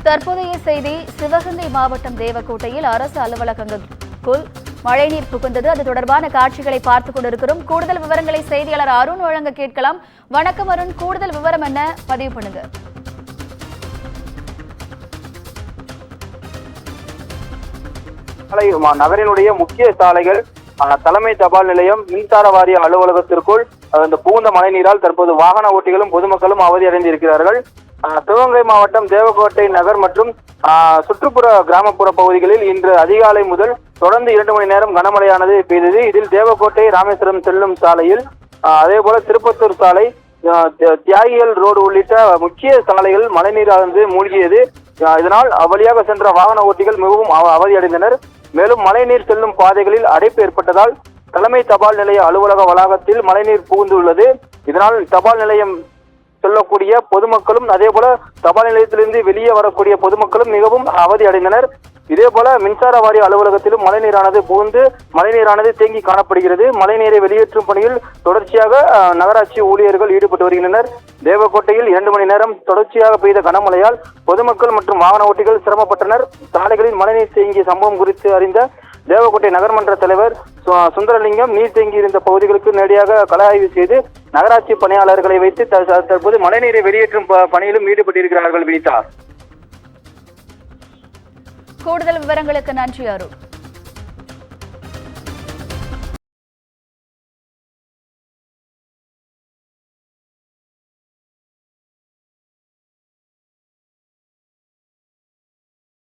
தற்போதைய செய்தி சிவகங்கை மாவட்டம் தேவக்கோட்டையில் அரசு அலுவலகங்களுக்குள் மழைநீர் புகுந்தது. அது தொடர்பான காட்சிகளை பார்த்துக் கொண்டிருக்கிறோம். கூடுதல் விவரங்களை செய்தியாளர் அருண் வழங்க கேட்கலாம். வணக்கம் அருண், கூடுதல் விவரம் என்ன, பதிவு பண்ணுங்க. நகரினுடைய முக்கிய சாலைகள், தலைமை தபால் நிலையம், மின்சார வாரிய அலுவலகத்திற்குள் இந்த புகுந்த மழைநீரால் தற்போது வாகன ஓட்டிகளும் பொதுமக்களும் அவதியடைந்திருக்கிறார்கள். சிவகங்கை மாவட்டம் தேவக்கோட்டை நகர் மற்றும் சுற்றுப்புற கிராமப்புற பகுதிகளில் இன்று அதிகாலை முதல் தொடர்ந்து 2 மணி நேரம் கனமழையானது பெய்தது. இதில் தேவக்கோட்டை ராமேஸ்வரம் செல்லும் சாலையில், அதே போல திருப்பத்தூர் சாலை, தியாகிகள் ரோடு உள்ளிட்ட முக்கிய சாலைகள் மழைநீரானது மூழ்கியது. இதனால் அவ்வழியாக சென்ற வாகன ஓட்டிகள் மிகவும் அவதியடைந்தனர். மேலும் மழைநீர் செல்லும் பாதைகளில் அடைப்பு ஏற்பட்டதால் தலைமை தபால் நிலைய அலுவலக வளாகத்தில் மழைநீர் புகுந்துள்ளது. இதனால் தபால் நிலையம் செல்லக்கூடிய பொதுமக்களும் அதே போல தபால் நிலையத்திலிருந்து வெளியே வரக்கூடிய பொதுமக்களும் மிகவும் அவதி அடைந்தனர். இதே போல மின்சார வாரிய அலுவலகத்திலும் மழைநீரானது புகுந்து மழைநீரானது தேங்கி காணப்படுகிறது. மழைநீரை வெளியேற்றும் பணியில் தொடர்ச்சியாக நகராட்சி ஊழியர்கள் ஈடுபட்டு வருகின்றனர். தேவக்கோட்டையில் 2 மணி நேரம் தொடர்ச்சியாக பெய்த கனமழையால் பொதுமக்கள் மற்றும் வாகன ஓட்டிகள் சிரமப்பட்டனர். சாலைகளில் மழைநீர் தேங்கிய சம்பவம் குறித்து அறிந்த தேவக்கோட்டை நகர்மன்ற தலைவர் சுந்தரலிங்கம் நீர் தேங்கி இருந்த பகுதிகளுக்கு நேரடியாக கள ஆய்வு செய்து நகராட்சி பணியாளர்களை வைத்து தற்போது மழைநீரை வெளியேற்றும் பணியிலும் ஈடுபட்டிருக்கிறார்கள். வினிதா, கூடுதல் விவரங்களுக்கு நன்றி அருண்.